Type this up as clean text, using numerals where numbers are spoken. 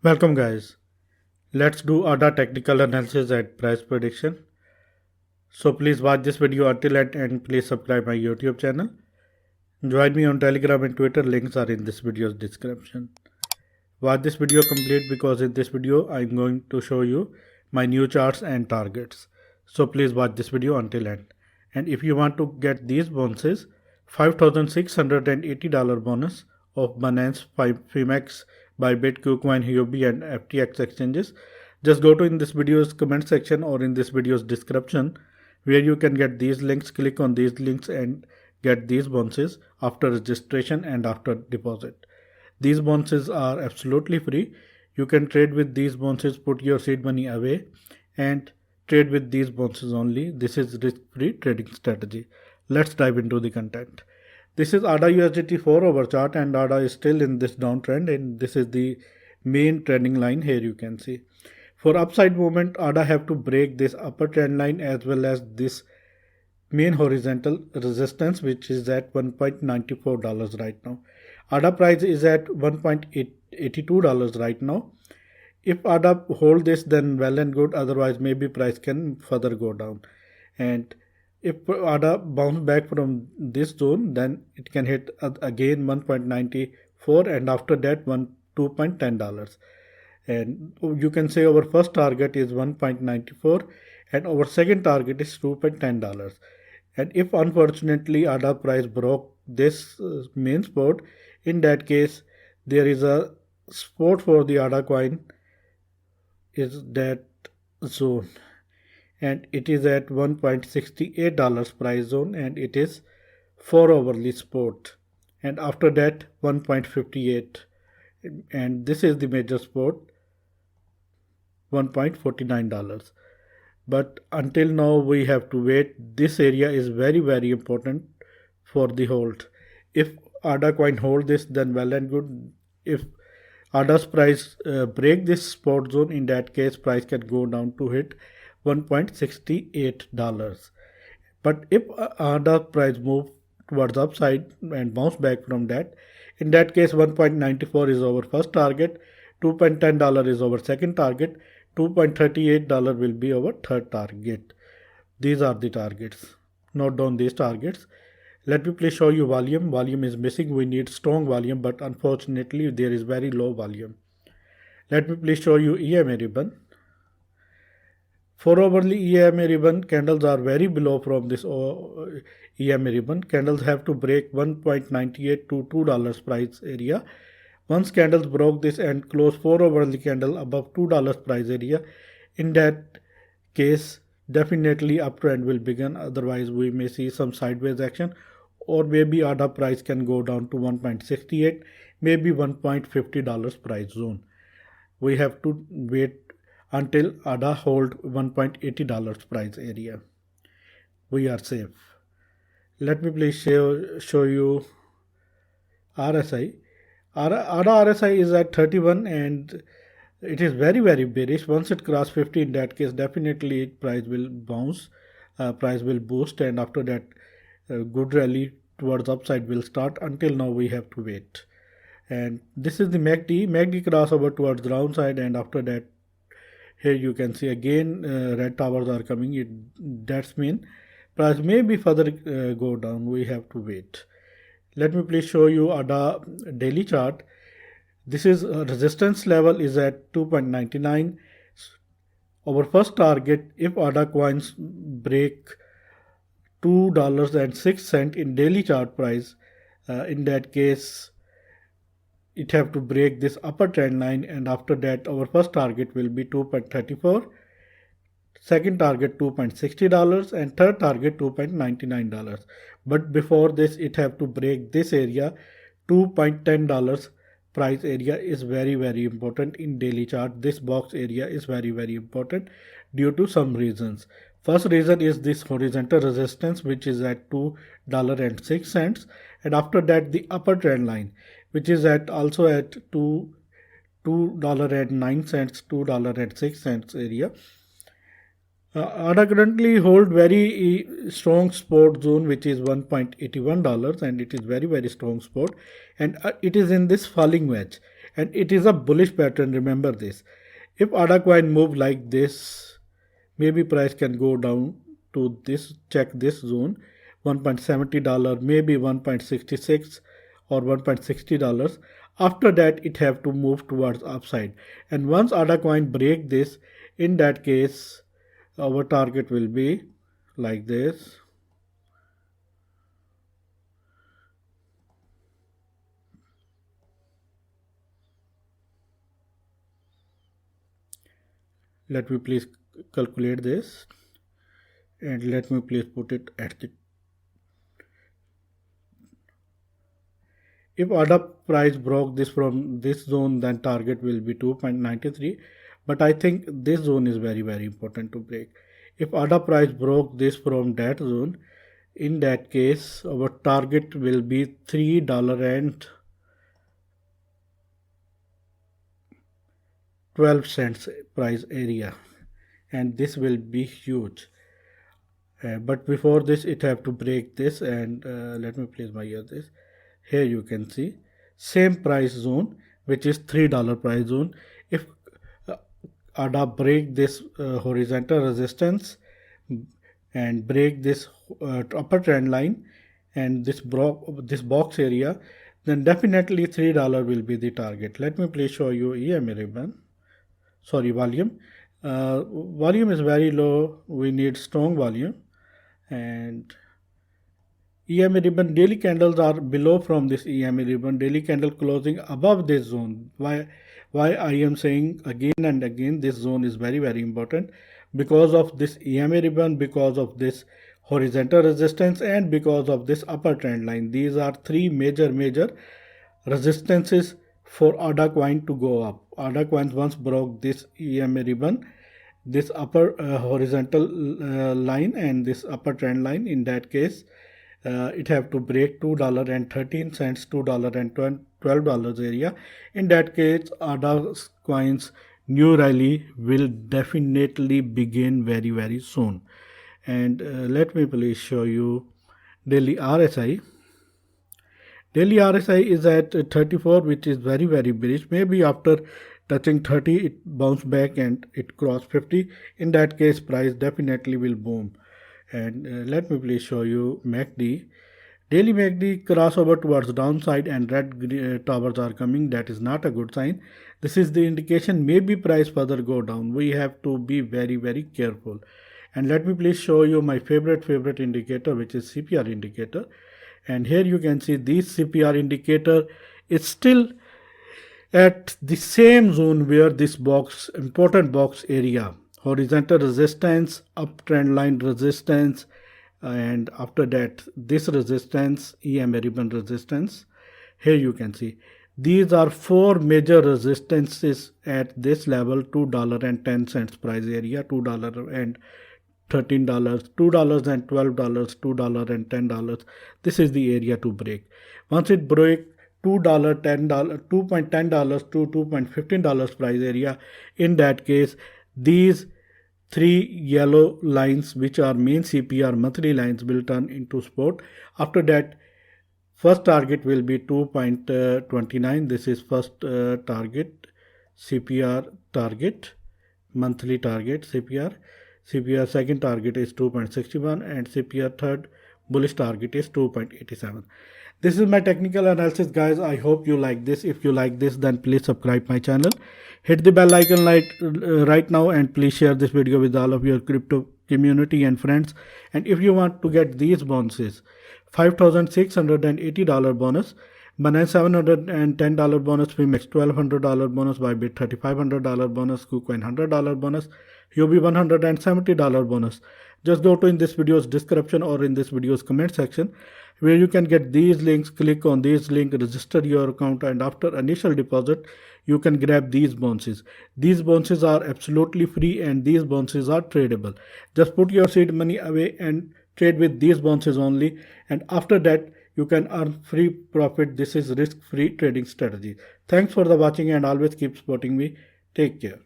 Welcome guys. Let's do ADA technical analysis and price prediction. So please watch this video until end and please subscribe my YouTube channel. Join me on Telegram and Twitter, links are in this video's description. Watch this video complete because in this video I'm going to show you my new charts and targets. So please watch this video until end. And if you want to get these bonuses, $5,680 bonus of Binance, Fimex, Bybit, KuCoin, Huobi and FTX exchanges, just go to in this video's comment section or in this video's description where you can get these links. Click on these links and get these bonuses after registration and after deposit. These bonuses are absolutely free. You can trade with these bonuses, put your seed money away and trade with these bonuses only. This is risk-free trading strategy. Let's dive into the content. This is ADA USDT 4-hour chart and ADA is still in this downtrend and this is the main trending line here you can see. For upside movement, ADA have to break this upper trend line as well as this main horizontal resistance which is at $1.94 right now. ADA price is at $1.82 right now. If ADA hold this then well and good, otherwise maybe price can further go down. And if ADA bounce back from this zone, then it can hit again 1.94 and after that $2.10. And you can say our first target is 1.94 and our second target is $2.10. And if unfortunately ADA price broke this main support, in that case there is a support for the ADA coin is that zone and it is at $1.68 price zone and it is 4-hourly support, and after that 1.58 and this is the major support $1.49. But until now we have to wait. This area is very important for the hold. If ADA coin hold this then well and good. If ADA's price break this support zone, in that case price can go down to hit $1.68. But if ADA price move towards upside and bounce back from that, in that case 1.94 is our first target, $2.10 is our second target, $2.38 will be our third target. These are the targets. Note down these targets. Let me please show you volume. Volume is missing. We need strong volume, but unfortunately there is very low volume. Let me please show you EMA ribbon. 4-hourly EMA ribbon candles are very below from this EMA ribbon. Candles have to break 1.98 to $2 price area. Once candles broke this and closed 4-hourly candle above $2 price area, in that case definitely uptrend will begin. Otherwise we may see some sideways action, or maybe ADA price can go down to 1.68, maybe $1.50 price zone. We have to wait until ADA hold $1.80 price area. We are safe. Let me please show you RSI. ADA RSI is at 31 and it is very bearish. Once it crosses 50, in that case definitely price will bounce, price will boost, and after that good rally towards upside will start. Until now we have to wait. And this is the MACD crossover towards the downside, and after that here you can see again red towers are coming. That's mean price may be further go down. We have to wait. Let me please show you ADA daily chart. This is resistance level is at 2.99. Our first target, if ADA coins break $2.06 in daily chart price, in that case it have to break this upper trend line, and after that our first target will be 2.34, second target $2.60 and third target $2.99. But before this it have to break this area. $2.10 price area is very important in daily chart. This box area is very important due to some reasons. First reason is this horizontal resistance which is at $2.06, and after that the upper trend line which is at also at $2.09, $2.06 area. ADA currently hold very strong support zone which is $1.81, and it is very strong support, and it is in this falling wedge, and it is a bullish pattern. Remember this. If ADA coin move like this, maybe price can go down to this, check this zone, $1.70, maybe 1.66 or $1.60. After that, it have to move towards upside. And once ADA coin break this, in that case, our target will be like this. Let me please calculate this, and let me please put it at the, if ADA price broke this from this zone, then target will be 2.93. But I think this zone is very important to break. If ADA price broke this from that zone, in that case our target will be $3.12 price area, and this will be huge. But before this, it have to break this, and let me place my ear this. Here you can see same price zone, which is $3 price zone. If ADA break this horizontal resistance and break this upper trend line and this box area, then definitely $3 will be the target. Let me please show you EMA ribbon. Sorry, volume. Volume is very low. We need strong volume. And EMA ribbon daily candles are below from this EMA ribbon. Daily candle closing above this zone. Why I am saying again and again this zone is very important, because of this EMA ribbon, because of this horizontal resistance, and because of this upper trend line. These are three major resistances for ADA coin to go up. ADA coins once broke this EMA ribbon, this upper horizontal line and this upper trend line. In that case, it have to break $2.13, $2.12 area. In that case, ADA coins new rally will definitely begin very soon. And let me please show you daily RSI. Daily RSI is at 34, which is very bearish. Maybe after touching 30, it bounced back and it crossed 50. In that case, price definitely will boom. And let me please show you MACD. Daily MACD crossover towards downside and red towers are coming. That is not a good sign. This is the indication maybe price further go down. We have to be very careful. And let me please show you my favorite indicator, which is CPR indicator. And here you can see this CPR indicator is still at the same zone where this box, important box area, horizontal resistance, uptrend line resistance, and after that this resistance, EMA ribbon resistance. Here you can see these are four major resistances at this level: $2.10 price area, $2 and $13, $2 and $12, $2 and $10. This is the area to break. Once it break $2, $10, $2.10 to $2.15 price area, in that case these three yellow lines, which are main CPR monthly lines, will turn into support. After that, first target will be 2.29. This is first target, CPR target, monthly target CPR. CPR second target is 2.61 and CPR third bullish target is 2.87. This is my technical analysis, guys. I hope you like this. If you like this, then please subscribe my channel. Hit the bell icon right now, and please share this video with all of your crypto community and friends. And if you want to get these bonuses, $5,680 bonus, Binance $710 bonus, Freemax $1,200 bonus, Bybit $3,500 bonus, KuCoin $100 bonus, Huobi $170 bonus. Just go to in this video's description or in this video's comment section, where you can get these links. Click on these links, register your account, and after initial deposit you can grab these bonuses. These bonuses are absolutely free and these bonuses are tradable. Just put your seed money away and trade with these bonuses only, and after that you can earn free profit. This is risk-free trading strategy. Thanks for the watching and always keep supporting me. Take care.